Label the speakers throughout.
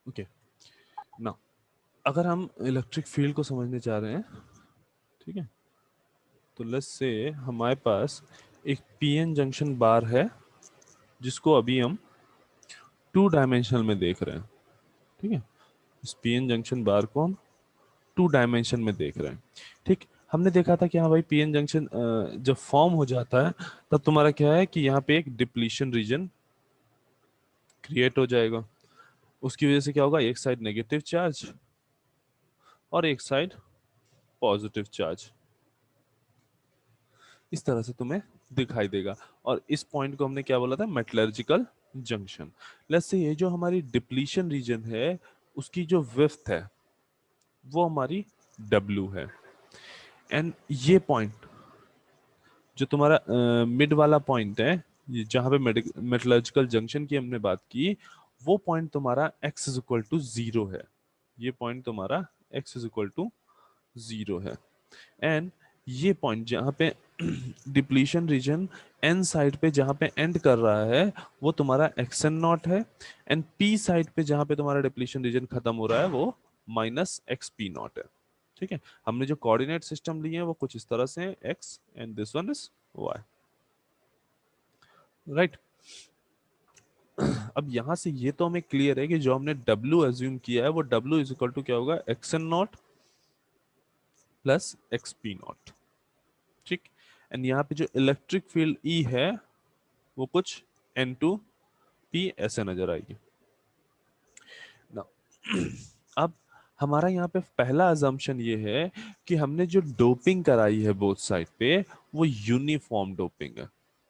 Speaker 1: Okay ना, अगर हम इलेक्ट्रिक फील्ड को समझने जा रहे हैं, ठीक है, तो लेट्स से हमारे पास एक पीएन जंक्शन बार है जिसको अभी हम 2 डायमेंशनल में देख रहे हैं, ठीक है। इस पीएन जंक्शन बार को हम 2 डायमेंशन में देख रहे हैं, ठीक। हमने देखा था कि हाँ भाई पीएन जंक्शन जब फॉर्म हो जाता है तब तुम्हारा क्या है कि यहाँ पे एक डिप्लीशन रीजन क्रिएट हो जाएगा। उसकी वजह से क्या होगा, एक साइड नेगेटिव चार्ज और एक साइड पॉजिटिव चार्ज इस तरह से तुम्हें दिखाई देगा। और इस पॉइंट को हमने क्या बोला था, मेटलर्जिकल जंक्शन। लेट्स से ये जो हमारी डिप्लीशन रीजन है उसकी जो विड्थ है वो हमारी W है, एंड ये पॉइंट जो तुम्हारा मिड वाला पॉइंट है, ये जहां पे मेटलर्जिकल जंक्शन की हमने बात की, वो पॉइंट तुम्हारा x इज इक्वल टू 0 है। ये पॉइंट तुम्हारा x इज इक्वल टू 0 है। एंड ये पॉइंट जहां पे डिप्लीशन रीजन एन साइड पे जहां पे एंड कर रहा है वो तुम्हारा एक्स एन नॉट है, एंड पी साइड पे जहां पे तुम्हारा डिप्लीशन रीजन खत्म हो रहा है वो माइनस एक्स पी नॉट है, ठीक है। हमने जो कोऑर्डिनेट सिस्टम लिए हैं वो कुछ इस तरह से है, X and this one is Y, right. अब यहां से ये तो हमें क्लियर है कि जो हमने W एज्यूम किया है वो W इज इक्वल टू क्या होगा, X N not plus X P not, ठीक। एंड यहाँ पे जो इलेक्ट्रिक फील्ड E है वो कुछ N2P ऐसे नजर आएगी ना। अब हमारा यहाँ पे पहला अजम्पशन ये है कि हमने जो डोपिंग कराई है बोथ साइड पे वो यूनिफॉर्म डोपिंग है।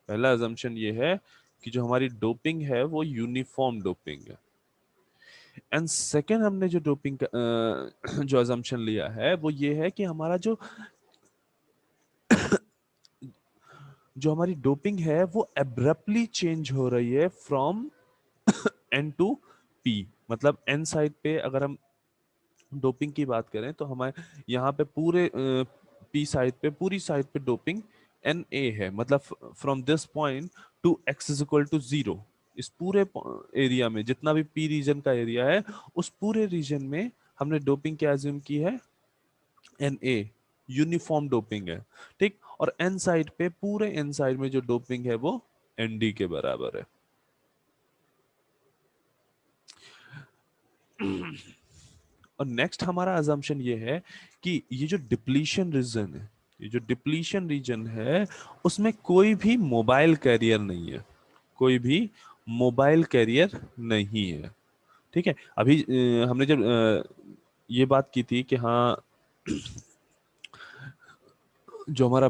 Speaker 1: पहला अजम्पशन ये है कि जो हमारी डोपिंग है वो यूनिफॉर्म डोपिंग है। एंड सेकेंड हमने जो डोपिंग जो अजम्पशन लिया है वो ये है कि हमारा जो हमारी डोपिंग है वो एब्रप्टली चेंज हो रही है फ्रॉम एन टू पी। मतलब एन साइड पे अगर हम डोपिंग की बात करें तो हमारे यहाँ पे पूरे पी साइड पे, पूरी साइड पे डोपिंग एन ए है। मतलब from this point to X is equal to 0, इस पूरे एरिया में जितना भी पी रीजन का एरिया है उस पूरे रीजन में हमने डोपिंग क्या एज्यूम की है, एन ए, यूनिफॉर्म डोपिंग है, ठीक। और एन साइड पे, पूरे एन साइड में जो डोपिंग है वो एन डी के बराबर है। और नेक्स्ट हमारा अजम्पशन ये है कि ये जो डिप्लीशन रीजन है, ये जो डिप्लीशन रीजन है उसमें कोई भी मोबाइल कैरियर नहीं है, कोई भी मोबाइल कैरियर नहीं है, ठीक है। अभी हमने जब ये बात की थी कि हाँ जो हमारा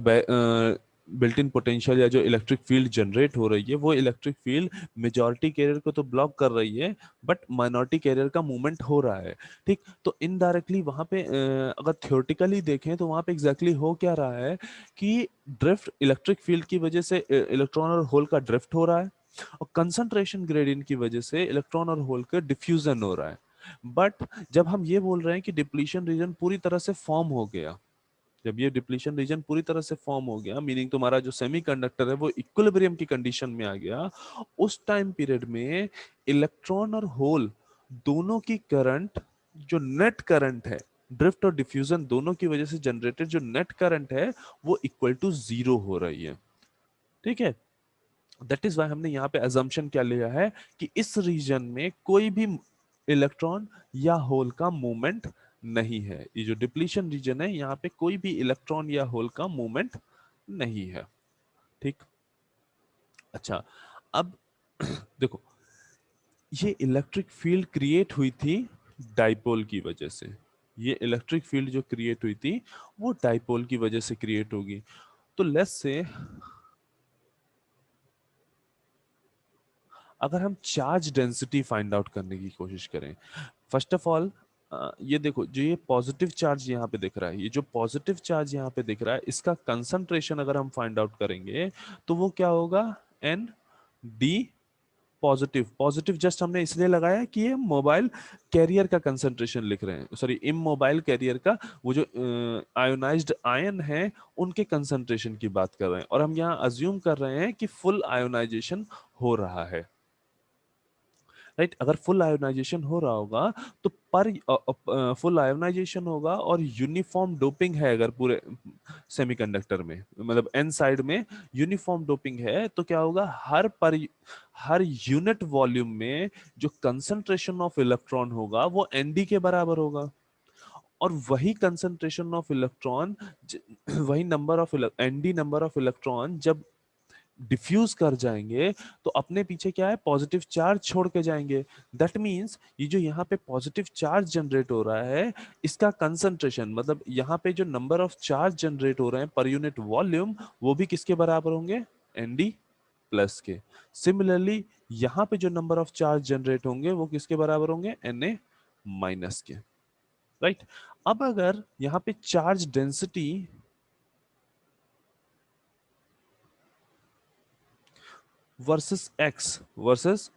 Speaker 1: बिल्ट इन पोटेंशियल या जो इलेक्ट्रिक फील्ड जनरेट हो रही है वो इलेक्ट्रिक फील्ड मेजॉरिटी कैरियर को तो ब्लॉक कर रही है बट माइनॉरिटी कैरियर का मूवमेंट हो रहा है, ठीक। तो इनडायरेक्टली वहां पे अगर थ्योरेटिकली देखें तो वहां पे एग्जैक्टली हो क्या रहा है कि ड्रिफ्ट, इलेक्ट्रिक फील्ड की वजह से इलेक्ट्रॉन और होल का ड्रिफ्ट हो रहा है, और कंसंट्रेशन ग्रेडियंट की वजह से इलेक्ट्रॉन और होल का डिफ्यूजन हो रहा है। बट जब हम ये बोल रहे हैं कि डिप्लीशन रीजन पूरी तरह से फॉर्म हो गया, जब ये डिप्लीशन रीजन पूरी तरह से फॉर्म हो गया, मीनिंग तुम्हारा जो सेमीकंडक्टर है वो इक्विलिब्रियम की कंडीशन में आ गया, उस टाइम पीरियड में इलेक्ट्रॉन और होल दोनों की करंट, जो नेट करंट है, ड्रिफ्ट और डिफ्यूजन दोनों की वजह से जनरेटेड जो नेट करंट है वो इक्वल टू 0 हो रही है, ठीक है। दैट इज वाई हमने यहाँ पे अजम्पशन क्या लिया है कि इस रीजन में कोई भी इलेक्ट्रॉन या होल का मूवमेंट नहीं है। ये जो डिप्लीशन रीजन है यहाँ पे कोई भी इलेक्ट्रॉन या होल का मूवमेंट नहीं है, ठीक। अच्छा, अब देखो, ये इलेक्ट्रिक फील्ड क्रिएट हुई थी डाइपोल की वजह से। ये इलेक्ट्रिक फील्ड जो क्रिएट हुई थी वो डाइपोल की वजह से क्रिएट होगी। तो लेट्स से अगर हम चार्ज डेंसिटी फाइंड आउट करने की कोशिश करें, फर्स्ट ऑफ ऑल ये देखो, जो ये पॉजिटिव चार्ज यहाँ पे दिख रहा है, ये जो पॉजिटिव चार्ज यहाँ पे दिख रहा है इसका कंसंट्रेशन अगर हम फाइंड आउट करेंगे तो वो क्या होगा, N D positive. Positive just हमने इसलिए लगाया कि ये मोबाइल कैरियर का कंसंट्रेशन लिख रहे हैं, सॉरी इमोबाइल कैरियर का, वो जो आयोनाइज्ड आयन है उनके कंसंट्रेशन की बात कर रहे हैं, और हम यहाँ अज्यूम कर रहे हैं कि फुल आयोनाइजेशन हो रहा है राइट। अगर फुल आयोनाइजेशन हो रहा होगा तो पर फुल आयोनाइजेशन होगा और यूनिफॉर्म डोपिंग है अगर पूरे सेमीकंडक्टर में, मतलब एन साइड में यूनिफॉर्म डोपिंग है, तो क्या होगा, हर यूनिट वॉल्यूम में जो कंसंट्रेशन ऑफ इलेक्ट्रॉन होगा वो एनडी के बराबर होगा। और वही कंसंट्रेशन ऑफ इलेक्ट्रॉन, वही number of ND number of electron जब डिफ्यूज कर जाएंगे तो अपने पीछे क्या है, पॉजिटिव चार्ज छोड़ के जाएंगे। दैट मीन्स ये जो यहाँ पे पॉजिटिव चार्ज जनरेट हो रहा है, इसका कंसंट्रेशन, मतलब यहाँ पे जो नंबर ऑफ चार्ज जनरेट हो रहे हैं पर यूनिट वॉल्यूम, वो भी किसके बराबर होंगे, एनडी प्लस के। सिमिलरली यहाँ पे जो नंबर ऑफ चार्ज जनरेट होंगे वो किसके बराबर होंगे, एन माइनस के। राइट। अब अगर यहाँ पे charge density versus x versus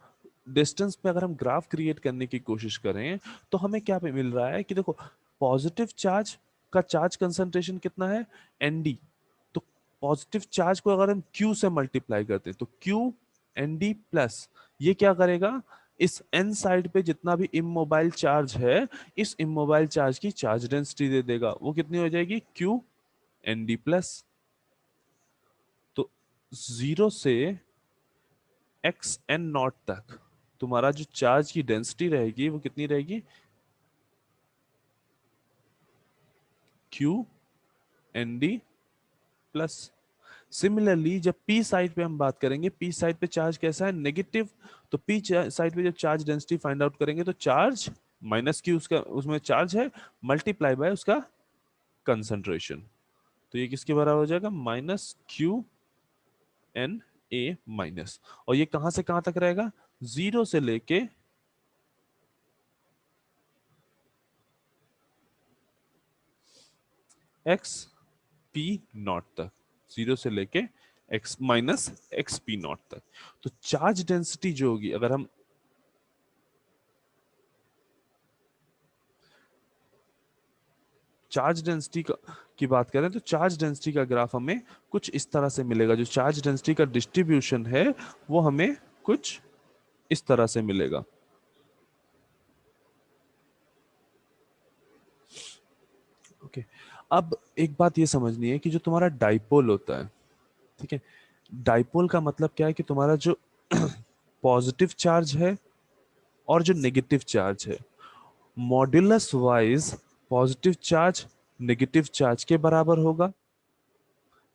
Speaker 1: distance पे अगर हम ग्राफ क्रिएट करने की कोशिश करें तो हमें क्या पे मिल रहा है कि देखो, पॉजिटिव चार्ज का चार्ज कंसंट्रेशन कितना है, एनडी। तो पॉजिटिव चार्ज को अगर हम क्यू से मल्टीप्लाई करते हैं तो क्यू एनडी प्लस, ये क्या करेगा, इस एन साइड पे जितना भी इमोबाइल चार्ज है, इस इमोबाइल चार्ज की चार्ज डेंसिटी दे देगा। वो कितनी हो जाएगी, क्यू एनडी प्लस। तो जीरो से एक्स एन नॉट तक तुम्हारा जो चार्ज की डेंसिटी रहेगी वो कितनी रहेगी, Q N D plus. Similarly जब पी साइड पे हम बात करेंगे, पी साइड पे चार्ज कैसा है, नेगेटिव। तो पी साइड पे जब चार्ज डेंसिटी फाइंड आउट करेंगे तो चार्ज माइनस क्यू, उसका उसमें चार्ज है, मल्टीप्लाई बाय उसका कंसंट्रेशन। तो ये किसके बराबर हो जाएगा, minus Q N A minus. और ये कहां से कहां तक रहेगा, जीरो से लेके एक्स पी नॉट तक, जीरो से लेके x minus x P not तक। तो चार्ज डेंसिटी जो होगी, अगर हम चार्ज डेंसिटी की बात करें तो चार्ज डेंसिटी का ग्राफ हमें कुछ इस तरह से मिलेगा। जो चार्ज डेंसिटी का डिस्ट्रीब्यूशन है वो हमें कुछ इस तरह से मिलेगा। ओके। अब एक बात ये समझनी है कि जो तुम्हारा डाइपोल होता है, ठीक है, डाइपोल का मतलब क्या है कि तुम्हारा जो पॉजिटिव चार्ज है और जो नेगेटिव चार्ज है, modulus wise positive charge negative charge के बराबर होगा।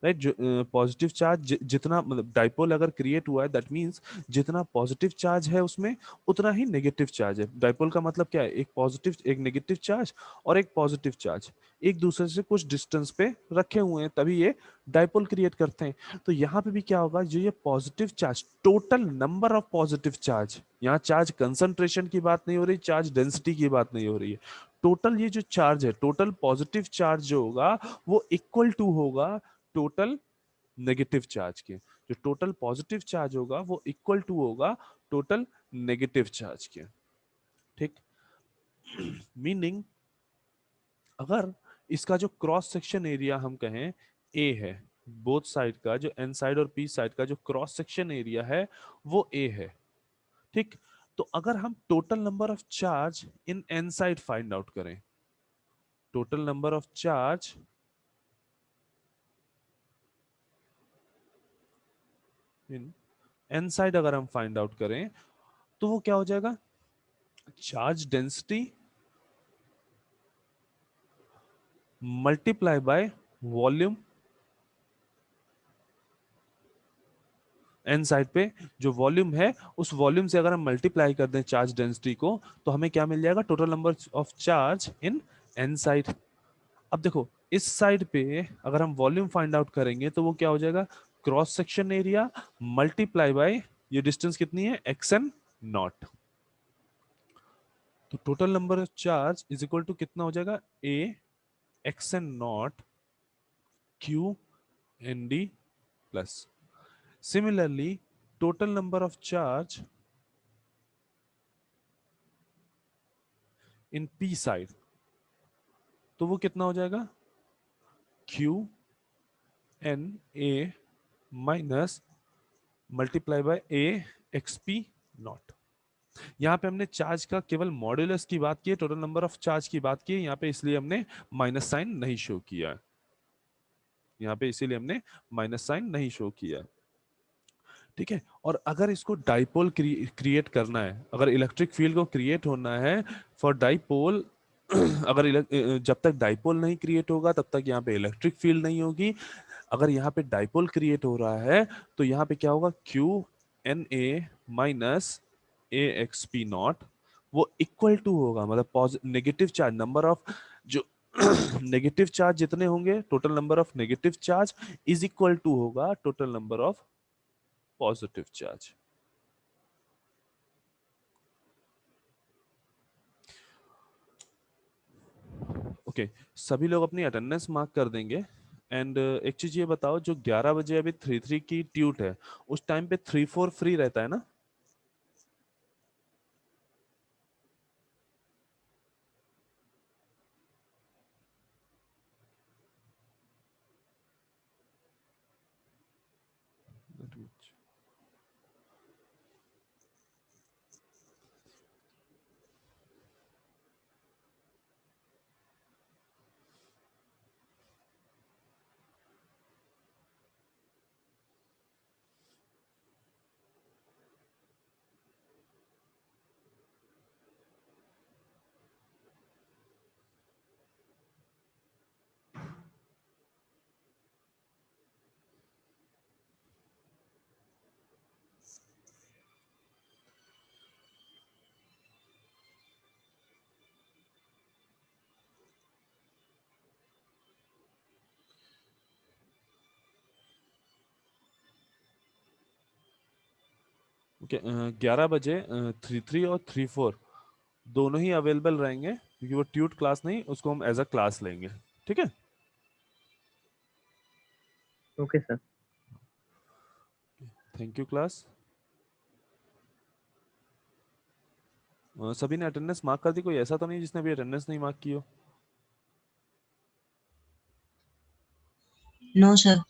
Speaker 1: राइट। जो पॉजिटिव चार्ज जितना, मतलब डाइपोल अगर क्रिएट हुआ है, दैट मींस जितना पॉजिटिव चार्ज है उसमें उतना ही नेगेटिव चार्ज है। डाइपोल का मतलब क्या है, एक पॉजिटिव एक नेगेटिव चार्ज और एक पॉजिटिव चार्ज एक दूसरे से कुछ डिस्टेंस पे रखे हुए हैं, तभी ये डाइपोल क्रिएट करते हैं। तो यहाँ पे भी क्या होगा, जो ये positive charge, total number of positive charge, यहाँ चार्ज कंसंट्रेशन की बात नहीं हो रही, चार्ज डेंसिटी की बात नहीं हो रही है, टोटल ये जो चार्ज है, टोटल पॉजिटिव चार्ज जो होगा वो इक्वल टू होगा टोटल नेगेटिव चार्ज के। जो टोटल पॉजिटिव चार्ज होगा वो इक्वल टू होगा टोटल नेगेटिव चार्ज के। ठीक। मीनिंग, अगर इसका जो क्रॉस सेक्शन एरिया हम कहें ए है, बोथ साइड का जो एन साइड और पी साइड का जो क्रॉस सेक्शन एरिया है वो ए है। ठीक। तो अगर हम total number of charge in n side find out करें, total number of charge in n side अगर हम फाइंड आउट करें तो वो क्या हो जाएगा, charge density multiply by volume. N side पे जो वॉल्यूम है उस वॉल्यूम से अगर हम मल्टीप्लाई कर दें चार्ज डेंसिटी को तो हमें क्या मिल जाएगा, total number of charge in n side. अब देखो, इस साइड पे अगर हम वॉल्यूम फाइंड आउट करेंगे तो वो क्या हो जाएगा, cross section area multiply by ये डिस्टेंस कितनी है, एक्स एन नॉट। तो total number of charge is equal to कितना हो जाएगा, A x N naught q N D plus. Similarly, total number of charge in P side, तो वो कितना हो जाएगा, Q N A minus multiply by A x P not. यहाँ पे हमने चार्ज का केवल मॉड्यूलस की बात की है, टोटल नंबर ऑफ चार्ज की बात की है यहाँ पे, इसलिए हमने माइनस साइन नहीं शो किया है। यहाँ पे इसीलिए हमने माइनस साइन नहीं शो किया है। ठीक है, और अगर इसको डाइपोल क्रिएट करना है, अगर इलेक्ट्रिक फील्ड को क्रिएट होना है फॉर डाइपोल, अगर जब तक डाइपोल नहीं क्रिएट होगा तब तक यहाँ पे इलेक्ट्रिक फील्ड नहीं होगी। अगर यहाँ पे डाइपोल क्रिएट हो रहा है तो यहाँ पे क्या होगा, q N A minus A x P naught, वो इक्वल टू होगा, मतलब नेगेटिव चार्ज, नंबर ऑफ जो नेगेटिव चार्ज जितने होंगे, total number of negative charge is equal to होगा total number of positive charge. Okay, सभी लोग अपनी अटेंडेंस मार्क कर देंगे। एंड एक चीज ये बताओ, जो 11 बजे अभी 3-3 की ट्यूट है, उस टाइम पे 3-4 फ्री रहता है ना? ओके, 11 बजे 3-3 और 3-4 दोनों ही अवेलेबल रहेंगे, क्योंकि वो ट्यूट क्लास नहीं, उसको हम एज अ क्लास लेंगे। ठीक है,
Speaker 2: okay sir.
Speaker 1: Thank you class. सभी ने अटेंडेंस मार्क कर दी? कोई ऐसा तो नहीं जिसने भी अटेंडेंस नहीं मार्क की हो?
Speaker 3: No sir.